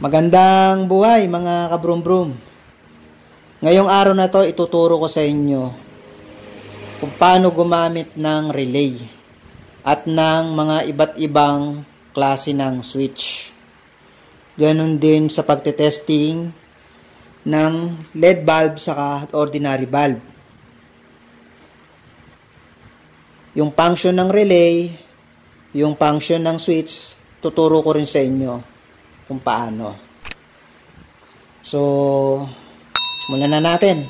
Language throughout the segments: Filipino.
Magandang buhay mga kabrum-brum. Ngayong araw na to, ituturo ko sa inyo kung paano gumamit ng relay at ng mga iba't ibang klase ng switch. Ganon din sa pagtetesting ng LED bulb saka ordinary bulb. Yung function ng relay, yung function ng switch, tuturo ko rin sa inyo kung paano. So, simulan na natin.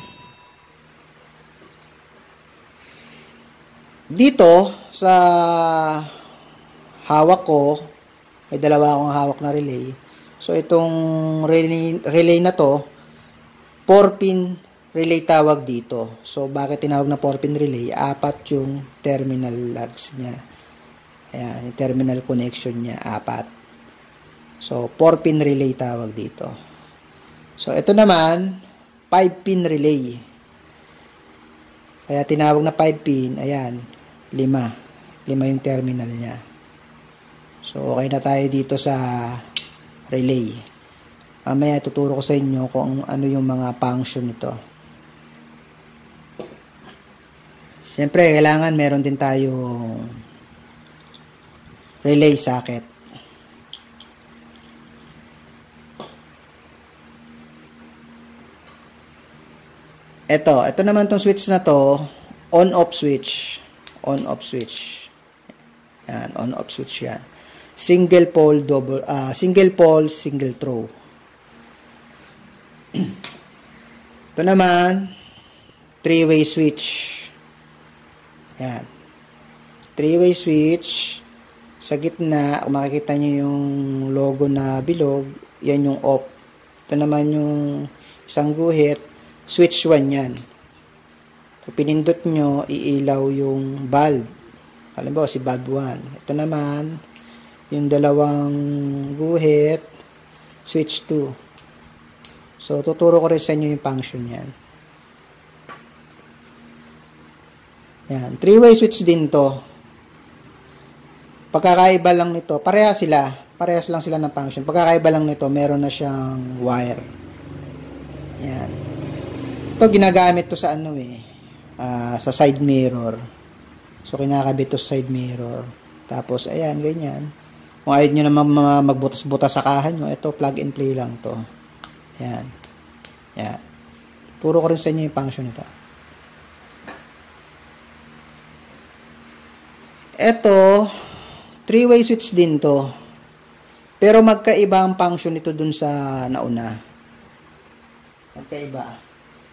Dito, sa hawak ko, may dalawa akong hawak na relay. So, itong relay na to, 4-pin relay tawag dito. So, bakit tinawag na 4-pin relay? 4 yung terminal lugs niya. Ayan, yung terminal connection niya, 4. So, 4-pin relay tawag dito. So, ito naman, 5-pin relay. Kaya tinawag na 5-pin, ayan, 5. 5 yung terminal niya. So, okay na tayo dito sa relay. Mamaya tuturo ko sa inyo kung ano yung mga function nito. Siyempre, kailangan meron din tayong relay socket. Ito naman tong switch na to, on-off switch. On-off switch. Yan, on-off switch yan. Single pole, single throw. Ito naman, 3-way switch. Yan. 3-way switch. Sa gitna, kung makikita nyo yung logo na bilog, yan yung off. Ito naman yung isang guhit. Switch 1 yan. Pag pinindot nyo, iilaw yung bulb. Halimbawa, si bulb 1. Ito naman, yung dalawang guhit, switch 2. So, tuturo ko rin sa inyo yung function yan. Yan. 3-way switch din to. Pagkakaiba lang nito, parehas lang sila ng function. Pagkakaiba lang nito, meron na siyang wire. Yan. Ito ginagamit to sa sa side mirror. So kinakabit to sa side mirror. Tapos ayan, ganyan. Kung ayaw nyo naman magbutas-butas sa kahan nyo, ito plug and play lang to. Ayan. Ayan. Puro ko rin sa inyo yung function nito. Ito, 3-way switch din to. Pero magkaiba ang function nito dun sa nauna.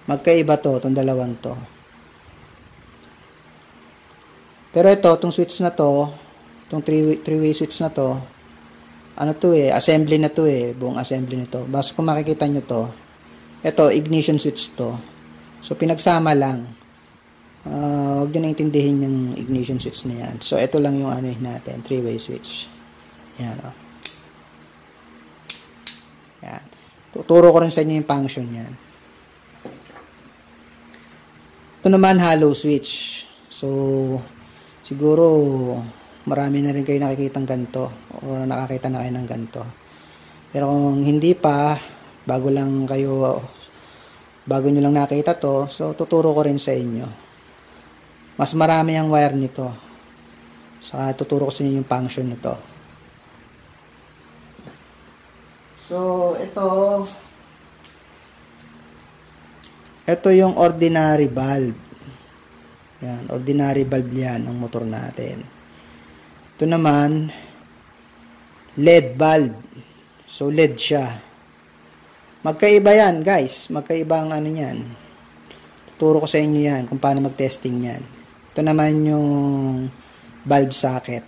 Magkaiba to, itong dalawang to. Pero ito, itong switch na to, itong 3-way switch na to, ano to assembly na to buong assembly nito. Basta kung makikita nyo to, ito, ignition switch to. So, pinagsama lang. Huwag nyo naintindihin yung ignition switch na yan. So, ito lang yung natin, 3-way switch. Yan, o. Yan. Tuturo ko rin sa inyo yung function yan. Ito naman, hollow switch. So, siguro, marami na rin kayo nakikitang ganito. O nakakita na kayo ng ganito. Pero kung hindi pa, bago nyo lang nakita to, so, tuturo ko rin sa inyo. Mas marami ang wire nito. Saka, tuturo ko sa inyo yung function nito. So, ito yung ordinary bulb. Yan, ordinary bulb yan ang motor natin. Ito naman, LED bulb. So, LED siya. Magkaiba yan, guys. Magkaiba ang yan. Tuturo ko sa inyo yan kung paano mag-testing yan. Ito naman yung bulb socket.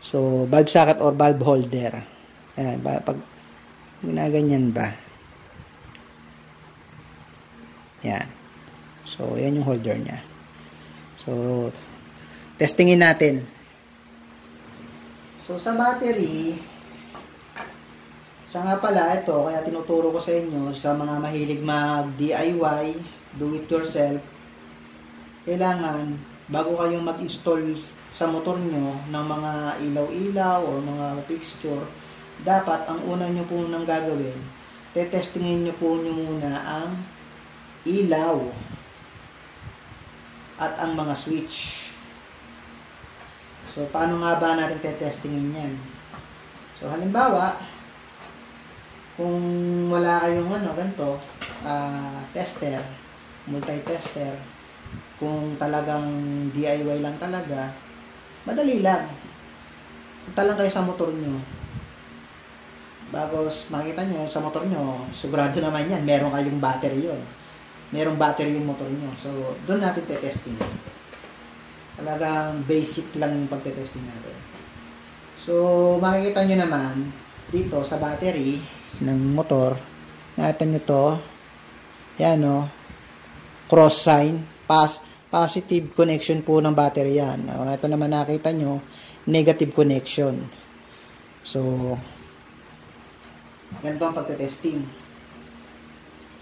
So, bulb socket or bulb holder. Ayan, pag ginaganyan ba? Yan. So, yan yung holder niya. So, testingin natin. So, sa battery, siya nga pala, ito, kaya tinuturo ko sa inyo, sa mga mahilig mag-DIY, do it yourself, kailangan, bago kayong mag-install sa motor nyo ng mga ilaw-ilaw o mga fixture, dapat ang una nyo po nang gagawin, tetestingin nyo po muna ang ilaw at ang mga switch. So, paano nga ba natin tetestingin yan? So, halimbawa, kung wala kayong ganito, tester, multi-tester, kung talagang DIY lang talaga, madali lang. Punta lang kayo sa motor nyo. Bago makita nyo sa motor nyo, sigurado naman yan, meron kayong battery yun. Merong battery yung motor nyo. So, doon natin tetesting. Talagang basic lang yung pagtetesting natin. So, makikita nyo naman, dito sa battery ng motor, nakita nyo to, yan o, cross sign, positive connection po ng battery yan. Ito naman nakita nyo, negative connection. So, ganito ang pagtetesting.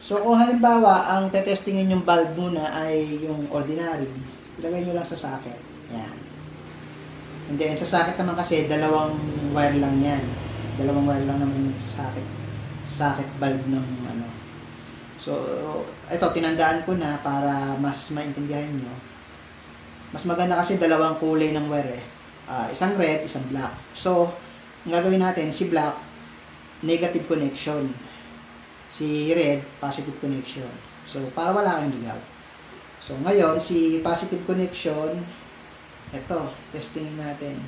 So, kung halimbawa, ang tetestingin yung bulb muna ay yung ordinary, ilagay nyo lang sa socket. Yan. And then, sa socket naman kasi, dalawang wire lang yan. Dalawang wire lang naman yung sa socket. Socket bulb ng So, ito, tinandaan ko na para mas maintindihan nyo. Mas maganda kasi dalawang kulay ng wire isang red, isang black. So, ang gagawin natin, si black, negative connection. Si red, positive connection. So, para wala kang ligaw. So, ngayon, si positive connection, ito, testingin natin.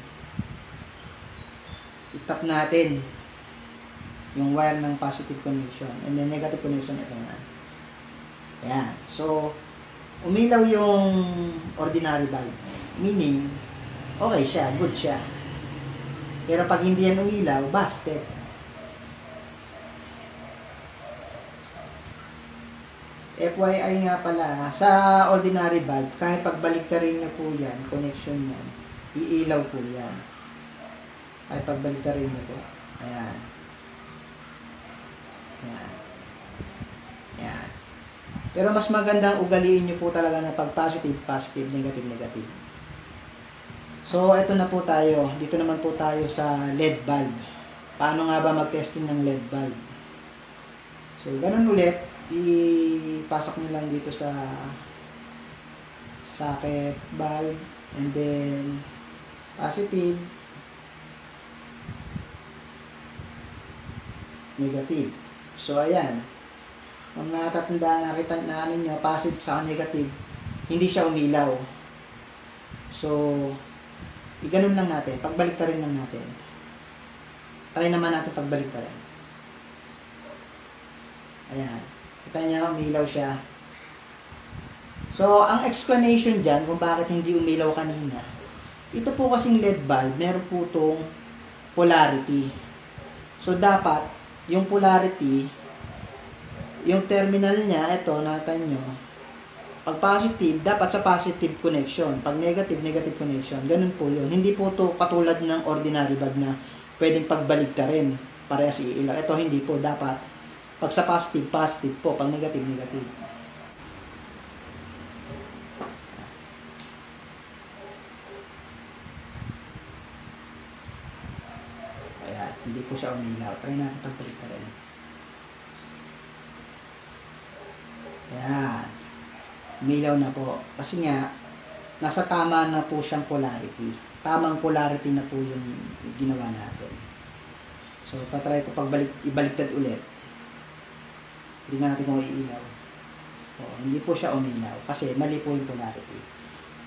I-tap natin yung wire ng positive connection. And then, negative connection, ito naman. Ayan. So, umilaw yung ordinary bulb. Meaning, okay siya, good siya. Pero pag hindi yan umilaw, busted. FYI nga pala, sa ordinary bulb, kahit pagbaliktarin nyo po yan, connection yan, iilaw po yan. Kahit pagbaliktarin nyo po. Ayan. Ayan. Ayan. Pero mas magandang ugaliin nyo po talaga na pag positive, positive, negative, negative. So, ito na po tayo. Dito naman po tayo sa LED bulb. Paano nga ba mag-testing ng LED bulb? So, ganun ulit. Ipasok nyo lang dito sa socket bulb. And then, positive, negative. So, ayan. Kung natatandaan, nakita na nyo, positive sa negative, hindi siya umilaw. So, iganon lang natin. Pagbaliktarin lang natin. Try naman natin pagbaliktarin. Ayan. Kita niya, umilaw siya. So, ang explanation dyan kung bakit hindi umilaw kanina, ito po kasing LED bulb, meron po itong polarity. So, dapat, yung polarity, yung terminal niya, ito, natin nyo, pag positive, dapat sa positive connection. Pag negative, negative connection. Ganun po yun. Hindi po ito katulad ng ordinary bulb na pwedeng pagbaliktarin. Parehas iilaw. Ito, hindi po. Dapat, pag sa positive, positive po. Pag negative, negative. Ayan. Hindi po siya umilaw. Try natin pagbaliktarin. Ayan. Umilaw na po. Kasi nga, nasa tama na po siyang polarity. Tamang polarity na po yung ginawa natin. So, tatry ko ibaliktad ulit. Tingnan natin kung iilaw. O, hindi po siya umilaw. Kasi mali po yung polarity.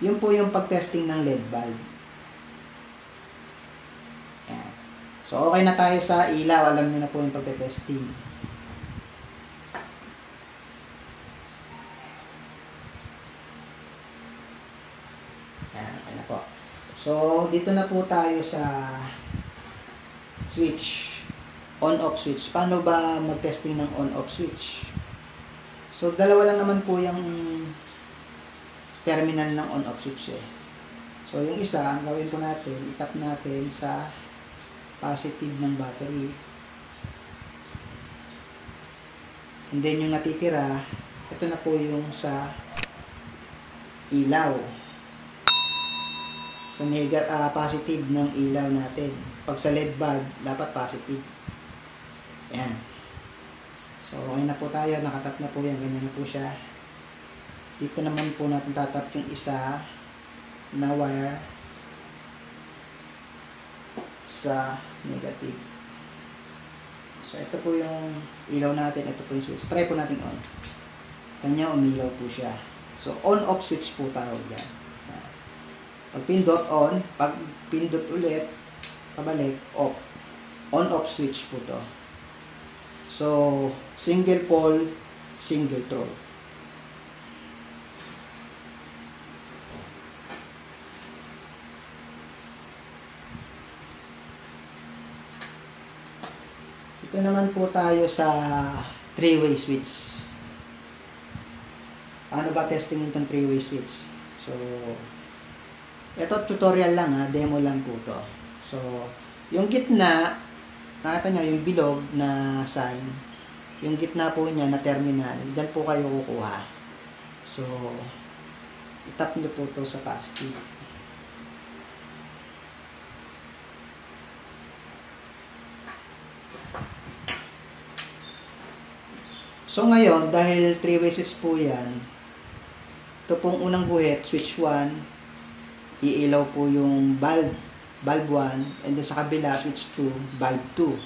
Yun po yung pag-testing ng LED bulb. Ayan. So, okay na tayo sa ilaw. Alam niyo na po yung pag-testing. So, dito na po tayo sa switch, on-off switch. Paano ba mag-testing ng on-off switch? So, dalawa lang naman po yung terminal ng on-off switch eh. So, yung isa, ang gawin po natin, itap natin sa positive ng battery. And then, yung natitira, ito na po yung sa ilaw. So, So, positive ng ilaw natin. Pag sa LED bulb, dapat positive. Ayan. So, okay na po tayo. Nakatap na po yan. Ganyan na po siya. Dito naman po natin tatap yung isa na wire sa negative. So, ito po yung ilaw natin. Ito po yung switch. Try po natin on. Kanya umilaw po siya. So, on-off switch po tawag yan. Pag pindot on, pag pindot ulit, pabalik, off. On-off switch po to. So, single pole, single throw. Ito naman po tayo sa 3-way switch. Paano ba testing itong 3-way switch? So, ito tutorial lang ha, demo lang po to. So, yung gitna, nakita nyo yung bilog na sign, yung gitna po niya na terminal, dyan po kayo kukuha. So, itap nyo po to sa positive. So ngayon, dahil 3-way switch po yan, ito pong unang guhit, switch 1, iilaw po yung bulb 1, and then sa kabila, switch 2, bulb 2.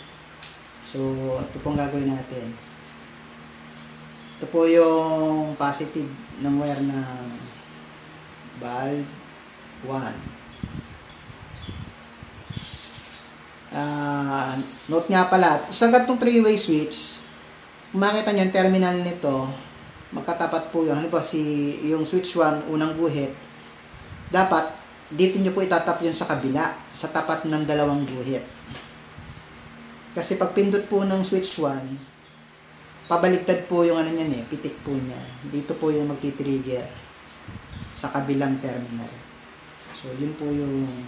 So, ito pong gagawin natin. Ito po yung positive ng wire ng bulb 1. Note nga pala, sa gatong 3-way switch, kung makita nyo yung terminal nito, magkatapat po yun. Halimbawa, yung switch 1, unang guhit, dapat, dito nyo po itatap yun sa kabila, sa tapat ng dalawang guhit. Kasi pag pindot po ng switch 1, pabaliktad po yung ano niyan pitik po niya. Dito po yung magti-trigger sa kabilang terminal. So, yun po yung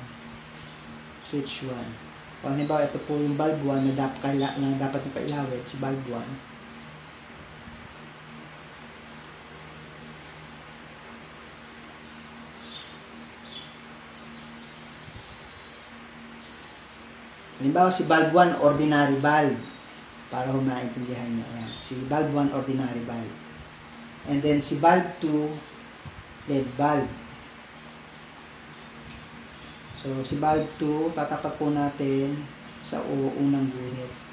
switch 1. Kung halimbawa, ito po yung bulb 1 na dapat nyo pailawit, si bulb 1. Halimbawa, si bulb 1, ordinary bulb. Para humaintindihan nyo. Ayan. Si bulb 1, ordinary bulb. And then, si bulb 2, LED bulb. So, si bulb 2, tatapat po natin sa unang guhit.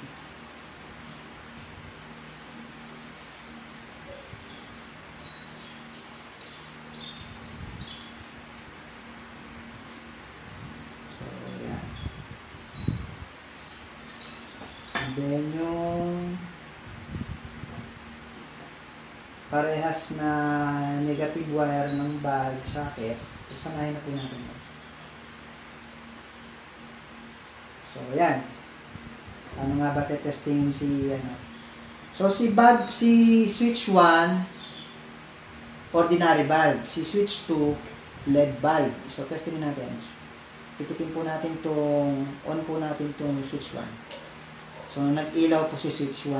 Then, yung parehas na negative wire ng bulb socket, isamahin na po natin. So, ayan. Ano nga ba testingin si, So, si switch 1, ordinary bulb. Si switch 2, LED bulb. So, testingin natin. Pitikin po natin on po natin itong switch 1. So, nag-ilaw po si switch 1.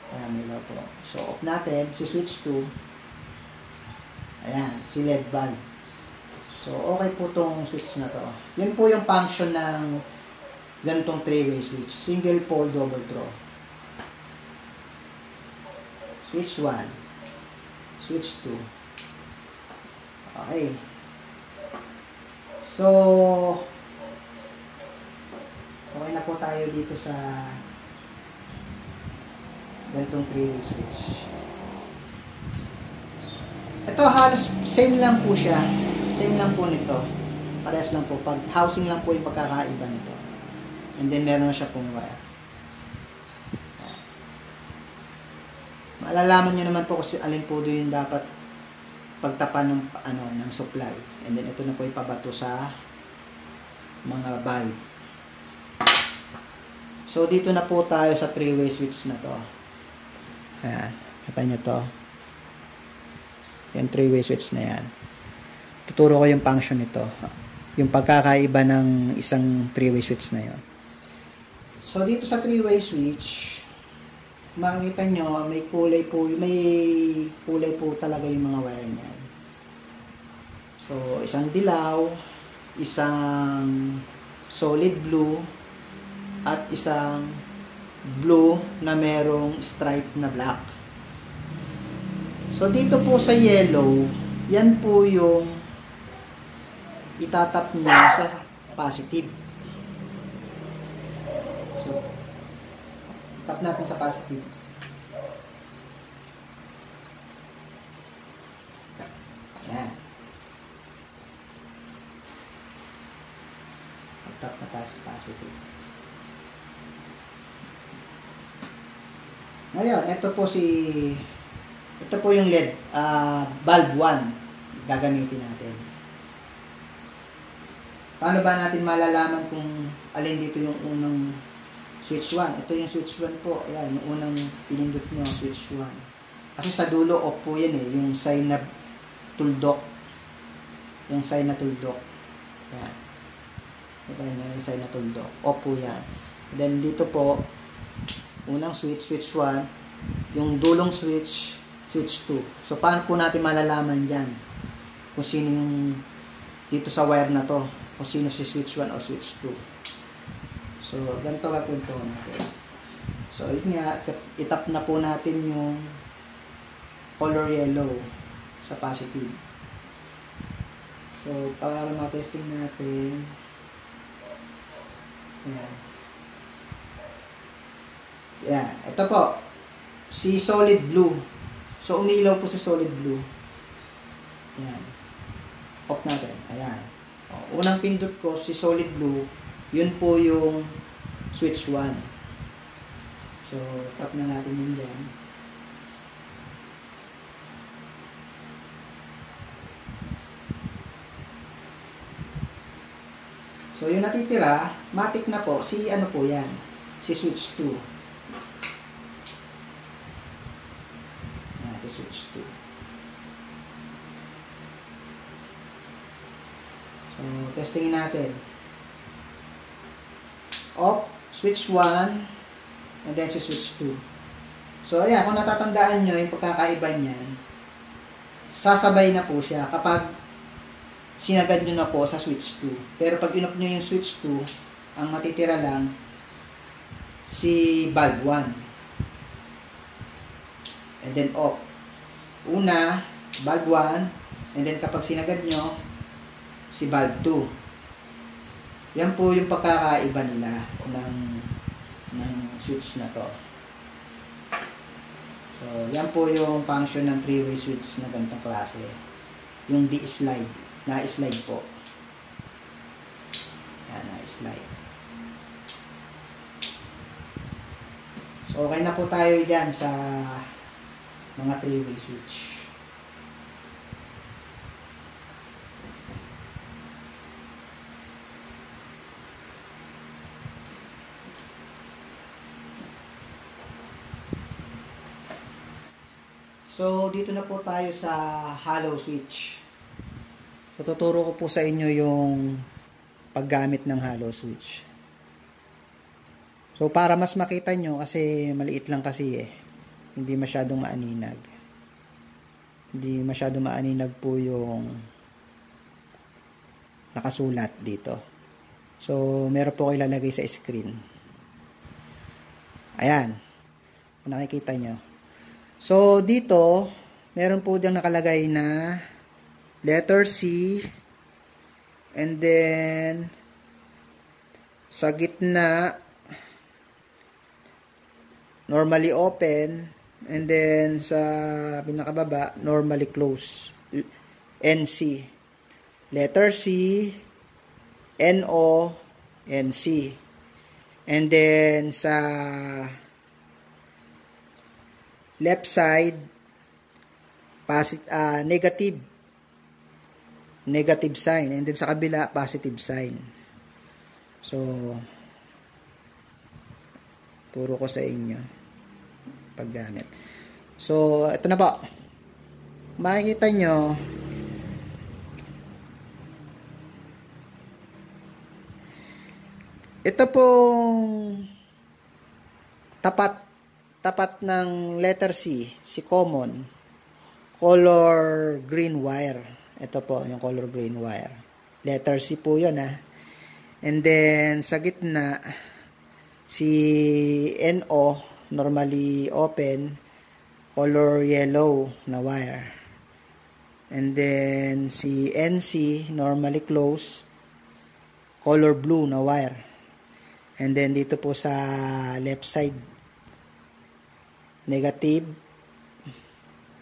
Ayan, ilaw po. So, off natin. Si switch 2. Ayan, si LED bulb. So, okay po itong switch na to. Yun po yung function ng ganitong 3-way switch. Single pole, double throw. Switch 1. Switch 2. Okay. So, okay na po tayo dito sa ganitong 3-way switch. Ito halos same lang po siya. Same lang po nito. Parehas lang po. Pag housing lang po yung pagkakaiba nito. And then meron na siya pong wire. Malalaman nyo naman po kasi alin po doon yung dapat pagtapan ng supply. And then ito na po ipabato sa mga bulb. So, dito na po tayo sa 3-way switch na to. Ayan. Kita nyo to. Yung 3-way switch na yan. Tuturo ko yung function nito. Yung pagkakaiba ng isang 3-way switch na yon. So, dito sa 3-way switch, makikita nyo, may kulay po talaga yung mga wire niyan. So, isang dilaw, isang solid blue, at isang blue na merong stripe na black. So, dito po sa yellow, yan po yung itatap nyo sa positive. So, tap natin sa positive. Yan. Tap na tayo sa positive. Ngayon, ito po yung LED, bulb 1, gagamitin natin. Paano ba natin malalaman kung alin dito yung unang switch 1? Ito yung switch 1 po. Ayan, yung unang pinindot nyo, switch 1. Kasi sa dulo, off po yan eh. Yung sign na tuldok. Yung sign na tuldok. Ayan. Ito yung sign na tuldok. Off po yan. Then dito po, unang switch, switch 1. Yung dulong switch, switch 2. So, paano po natin malalaman yan? Kung sino yung dito sa wire na to. Kung sino si switch 1 o switch 2. So, ganito gagawin po natin. So, yun nga, itap na po natin yung color yellow sa positive. So, para ma-testing natin, ayan. Ayan. Ito po, si solid blue. So, umilaw po si solid blue. Ayan. Off natin. Ayan. O, unang pindot ko, si solid blue, yun po yung switch 1. So, tap na natin yun dyan. So, yung natitira, matik na po, si ano po yan, si switch 2. Yan, si switch 2. So, testingin natin. Off, switch 1, and then si switch 2. So, ayan, kung natatandaan nyo, yung pagkakaiba niyan, sasabay na po siya kapag sinagad nyo na po sa switch 2. Pero pag inop nyo yung switch 2, ang matitira lang si bulb 1. And then off. Una, bulb 1. And then kapag sinagad nyo, si bulb 2. Yan po yung pagkakaiba nila ng switch na to. So, yan po yung function ng 3-way switch na ganitong klase. Yung D-slide. Na-slide po. Yan, na-slide. So, okay na po tayo dyan sa mga 3-way switch. So, dito na po tayo sa hollow switch. So, tuturo ko po sa inyo yung paggamit ng hollow switch. So, para mas makita nyo, kasi maliit lang kasi eh. Hindi masyadong maaninag. Hindi masyadong maaninag po yung nakasulat dito. So, meron po kayo ilalagay sa screen. Ayan. Kung nakikita nyo. So, dito, meron po diyang nakalagay na letter C, and then sa gitna normally open, and then sa pinakababa normally close, NC. Letter C, NO, NC. And then sa left side negative sign, and then sa kabila positive sign. So, turo ko sa inyo paggamit. So, ito na po. Makikita nyo, ito pong tapat ng letter C, si common, color green wire. Ito po, yung color green wire. Letter C po yun And then, sa gitna, si NO, normally open, color yellow na wire. And then, si NC, normally close, color blue na wire. And then, dito po sa left side, negative.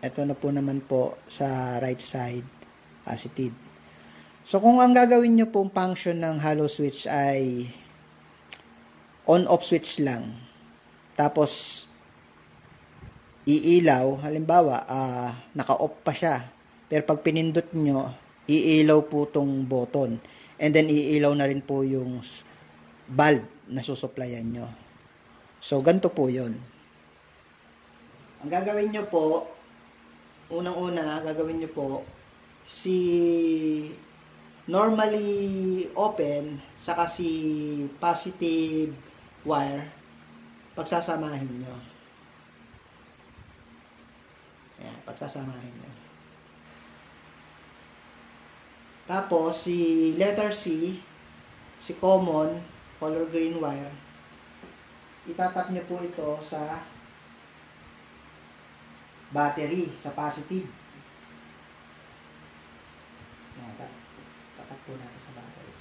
Ito na po naman po sa right side, positive. So, kung ang gagawin nyo pong function ng hollow switch ay on-off switch lang, tapos iilaw, halimbawa, naka-off pa siya, pero pag pinindot nyo, iilaw po tong button, and then iilaw na rin po yung bulb na susuplayan nyo. So, ganito po yun. Ang gagawin nyo po, unang-una, gagawin nyo po, si normally open, saka si positive wire, pagsasamahin nyo. Ayan, pagsasamahin nyo. Tapos, si letter C, si common, color green wire, itatap nyo po ito sa battery, sa positive. Ayan, tatap po natin sa battery.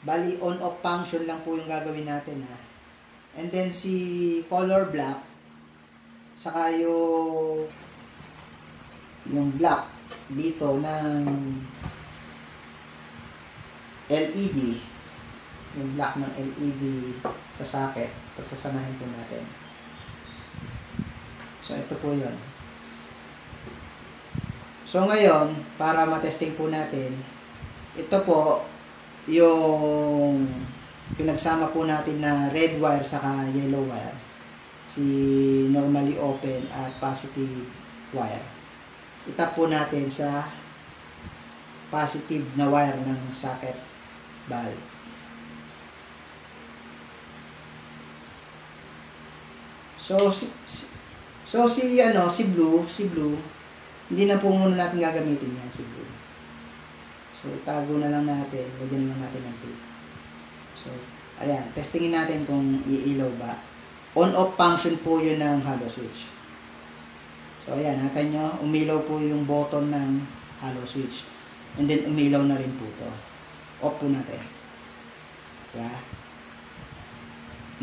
Bali, on-off function lang po yung gagawin natin And then, si color black, saka yung black dito ng LED, yung black ng LED sa socket, pagsasamahin po natin. So, ito po yun. So, ngayon, para matesting po natin, ito po yung pinagsama po natin na red wire saka yellow wire. Si normally open at positive wire. Itap po natin sa positive na wire ng socket bulb. Si blue, hindi na po muna natin gagamitin yan, si blue. So, itago na lang natin, lagyan lang natin ng tape. So, ayan, testingin natin kung iilaw ba. On-off function po yun ng hollow switch. So, ayan, natin nyo, umilaw po yung button ng hollow switch. And then, umilaw na rin po to. Off po natin. Diba?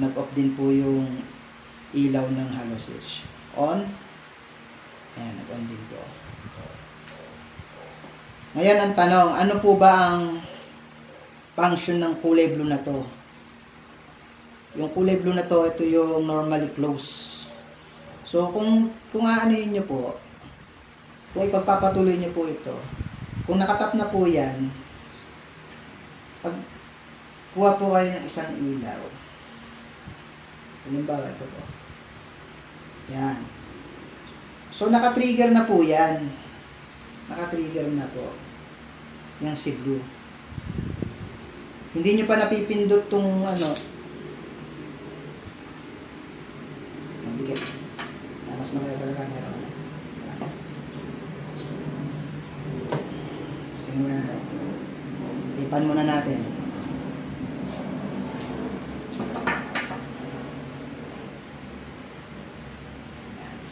Nag-off din po yung ilaw ng hollow switch. On. Ayan, nag-on din po. Ngayon, ang tanong, ano po ba ang function ng kulay blue na to? Yung kulay blue na to, ito yung normally close. So, kung aanuhin nyo po, kung ipagpapatuloy nyo po ito, kung nakatap na po yan, pag kuha po kayo ng isang ilaw, halimbawa ito po, yan. So, naka-trigger na po yan. Naka-trigger na po. Yung si blue. Hindi nyo pa napipindot tong dikit. Mas maganda talaga meron. Tingnan muna natin. Tipan muna natin.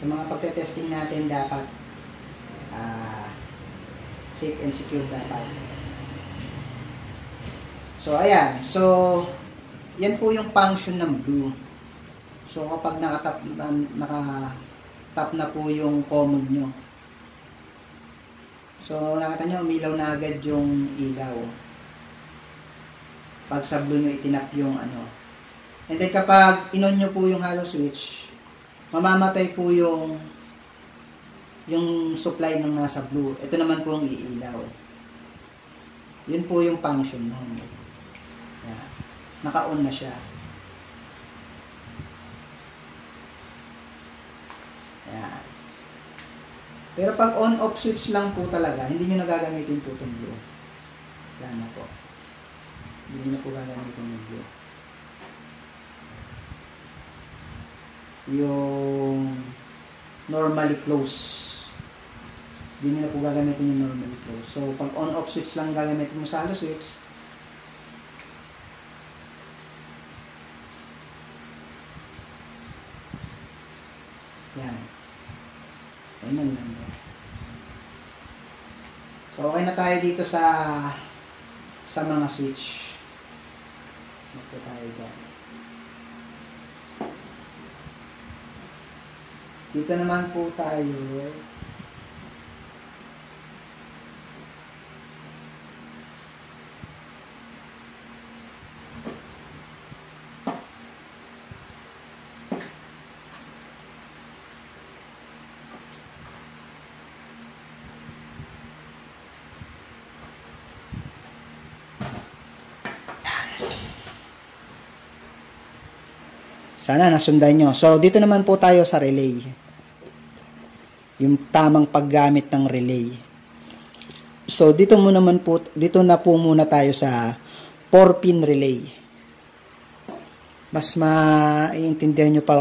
Sa mga pagte-testing natin dapat safe and secure dapat. So, ayan. So, yan po yung function ng blue. So, kapag nakatap na po yung common nyo. So, nakita nyo, umilaw na agad yung ilaw. Pag sa blue nyo itinap yung And then, kapag inon nyo po yung hollow switch, mamamatay po yung supply ng nasa blue. Ito naman po ang iilaw. Yun po yung function nun. Yan. Naka-on na siya. Yan. Pero pag on-off switch lang po talaga, hindi nyo nagagamitin po itong blue. Yan na po. Hindi nyo na po gagamitin yung blue. Yung normally close Hindi na po gagamitin yung normal close. So, pag on-off switch lang gagamitin mo sa halo switch, yan. Ganyan lang. So, okay na tayo dito sa mga switch. Ito tayo dyan. Dito naman po tayo. Sana nasundan nyo. So, dito naman po tayo sa relay. Yung tamang paggamit ng relay. So, dito na po muna tayo sa 4-pin relay. Mas maiintindihan nyo pa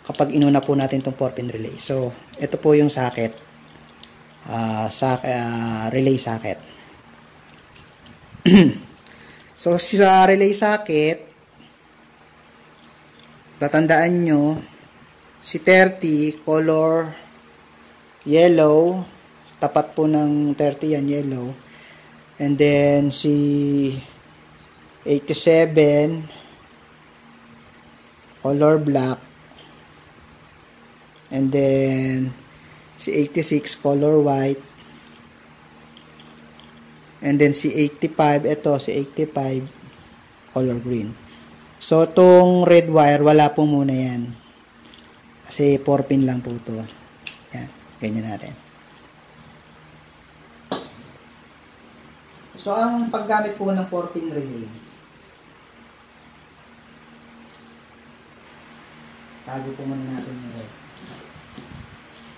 kapag inuna po natin itong 4-pin relay. So, ito po yung socket. Relay socket. So, sa relay socket, tatandaan nyo, si 30, color yellow, tapat po ng 30 yan, yellow. And then, si 87, color black. And then, si 86, color white. And then, si 85, ito, si 85, color green. So, itong red wire, wala po muna yan. Kasi 4-pin lang po ito. Yan, ganyan natin. So, ang paggamit po ng 4-pin relay. Tago po muna natin yung red.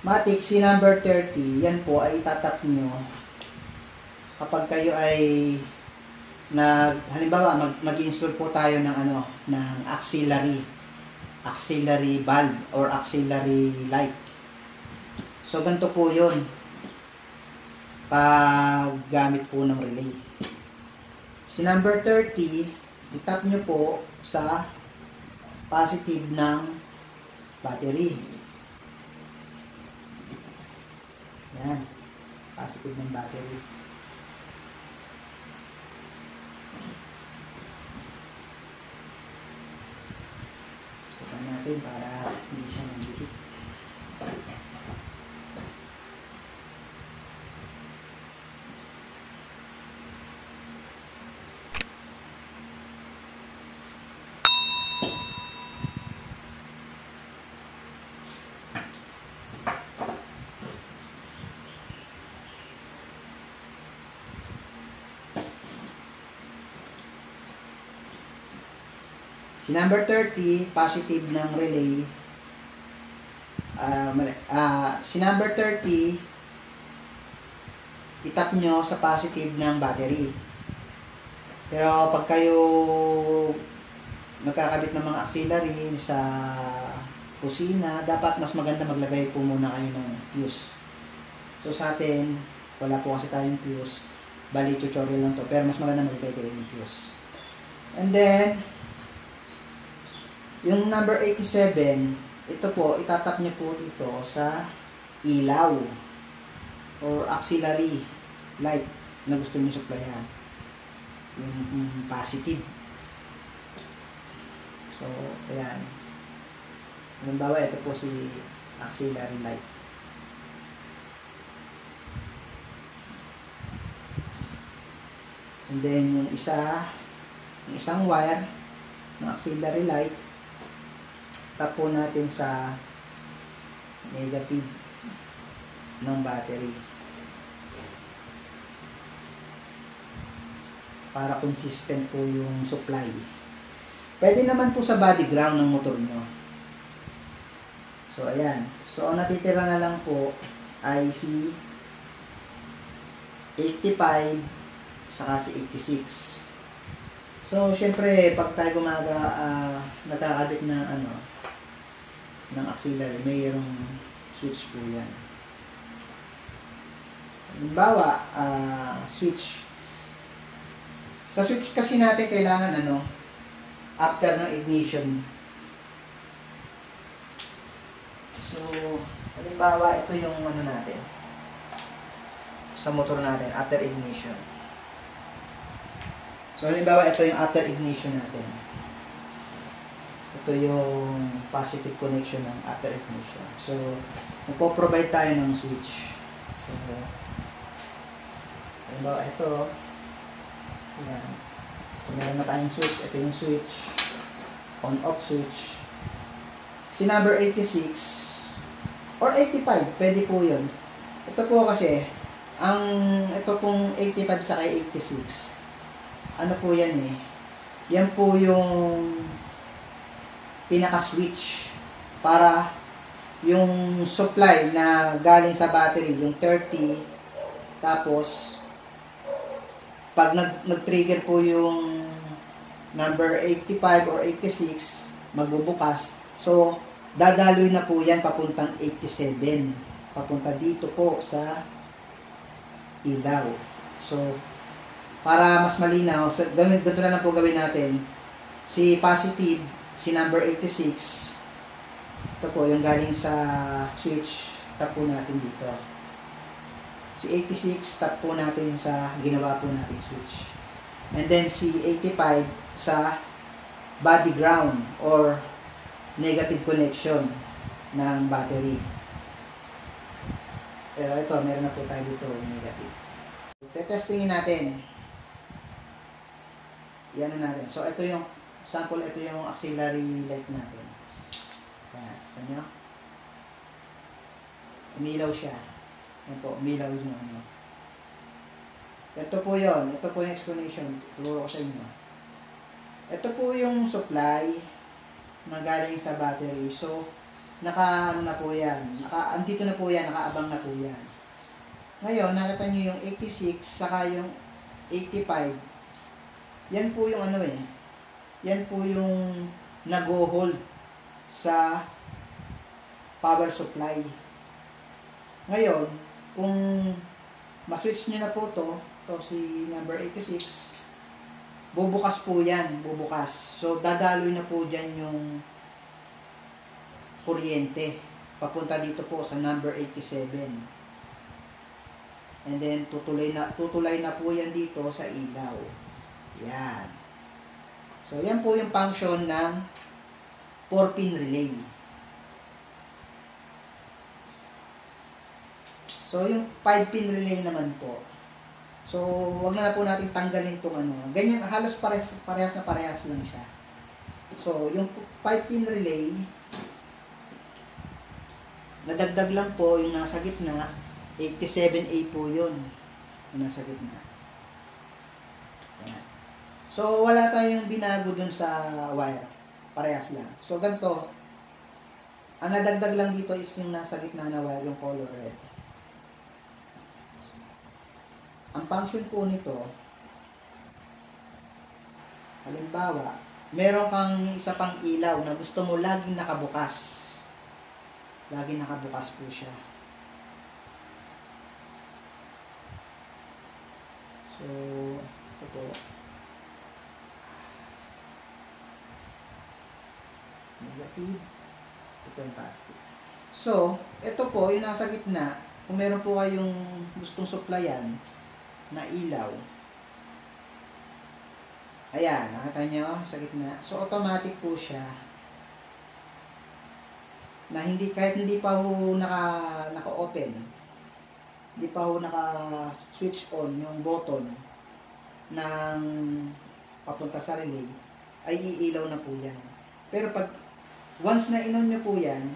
Matic, si number 30, yan po ay itatap nyo kapag kayo ay halimbawa mag-install po tayo ng auxiliary valve or auxiliary light. So ganito po 'yon paggamit po ng relay. Si number 30, itap nyo po sa positive ng battery. Yan, positive ng battery. Natin para hindi siya magdikit. Si number 30, positive ng relay. Si number 30, itap nyo sa positive ng battery. Pero pag kayo magkakabit ng mga auxiliary sa kusina, dapat mas maganda maglagay po muna kayo ng fuse. So sa atin, wala po kasi tayong fuse. Bali, tutorial lang to. Pero mas maganda maglagay kayo ng fuse. And then, yung number 87, ito po, itatap niyo po dito sa ilaw or auxiliary light na gusto niyo supplyan. Yung positive. So, ayan. Halimbawa, ito po si auxiliary light. And then, yung isang wire ng auxiliary light, tapo natin sa negative ng battery para consistent po yung supply. Pwede naman po sa body ground ng motor nyo. So ayan, so ang natitira na lang po ay si 85 saka si 86. So syempre pag tayo nagkakabit ng ng auxiliary, mayroong switch po yan. Halimbawa, switch. Sa switch kasi natin kailangan after ng ignition. So, halimbawa, ito yung natin. Sa motor natin, after ignition. So, halimbawa, ito yung after ignition natin. Ito yung positive connection ng after ignition. So, magpo-provide tayo ng switch. So, halimbawa, ito. Ayan. So, meron na tayong switch. Ito yung switch. On-off switch. Si number 86 or 85, pwede po yun. Ito po kasi, ito pong 85 sa kay 86, ano po yan yan po yung pinaka-switch para yung supply na galing sa battery, yung 30, tapos pag nag-trigger po yung number 85 or 86, magbubukas. So, dadaloy na po yan papuntang 87. Papunta dito po sa ilaw. So, para mas malinaw, ganito na lang po gawin natin. Si positive, si number 86, ito po yung galing sa switch, tap po natin dito. Si 86, tap po natin sa ginawa po natin switch. And then si 85 sa body ground or negative connection ng battery. Pero ito, meron na po tayo dito negative. Tetestingin natin. Yan natin. So, ito yung sample, ito yung auxiliary light natin. Ayan. Ito nyo. Umilaw siya. Yan po, umilaw yung Ito po yun. Ito po yung explanation. Turo ko sa inyo. Ito po yung supply na galing sa battery. So, naka na po yan. Andito na po yan. Nakaabang na po yan. Ngayon, nakita nyo yung 86 saka yung 85. Yan po yung yan po yung nag-hold sa power supply. Ngayon, kung ma-switch nyo na po to si number 86, bubukas po yan, bubukas. So, dadaloy na po dyan yung kuryente. Papunta dito po sa number 87. And then, tutulay na po yan dito sa ilaw. Yan. So, yan po yung function ng 4-pin relay. So, yung 5-pin relay naman po. So, wag na po natin tanggalin itong ganyan, halos parehas lang siya. So, yung 5-pin relay, nadagdag lang po yung nasa gitna, 87A po yun. Yung nasa gitna. Ayan. So, wala tayong binago dun sa wire. Parehas lang. So, ganito. Ang nadagdag lang dito is yung nasa gitna na wire, yung color red. Ang function po nito, halimbawa, meron kang isa pang ilaw na gusto mo laging nakabukas. Laging nakabukas po siya. So, ito po. Negative. Ito yung positive. So, ito po, yung nasa gitna, kung meron po kayong gustong supplyan na ilaw, ayan, nakita nyo sa gitna. So, automatic po siya na kahit hindi pa ho naka-open, hindi pa ho naka-switch on yung button ng papunta sa relay, ay iilaw na po yan. Pero pag once na inon nyo po yan,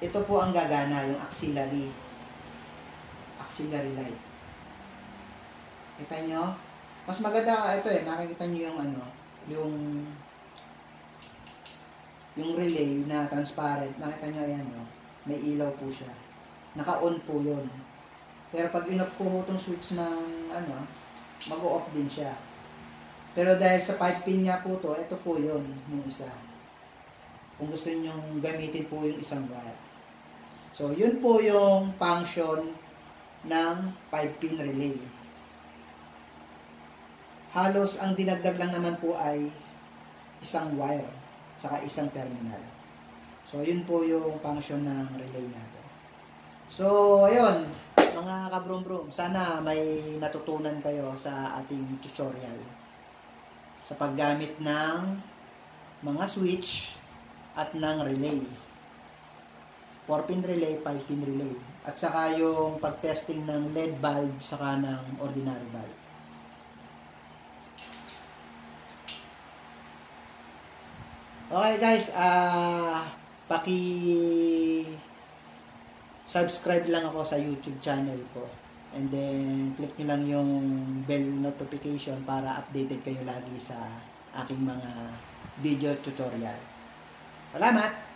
ito po ang gagana, yung auxiliary light. Kita nyo? Mas maganda ito nakikita nyo yung relay na transparent. Nakita nyo, ayan may ilaw po siya. Naka-on po yun. Pero pag in-off ko itong switch ng mag-o-off din siya. Pero dahil sa 5-pin niya po to, ito po yun, yung isa. Kung gusto niyo gamitin po yung isang wire. So, yun po yung function ng 5-pin relay. Halos ang dinagdag lang naman po ay isang wire saka isang terminal. So yun po yung function ng relay natin. So ayun, mga kabrum-brum, sana may natutunan kayo sa ating tutorial sa paggamit ng mga switch at ng relay. 4-pin relay, 5-pin relay. At saka yung pag-testing ng LED bulb saka ng ordinary bulb. Okay guys, subscribe lang ako sa YouTube channel ko. And then, click nyo lang yung bell notification para updated kayo lagi sa aking mga video tutorial. Salamat!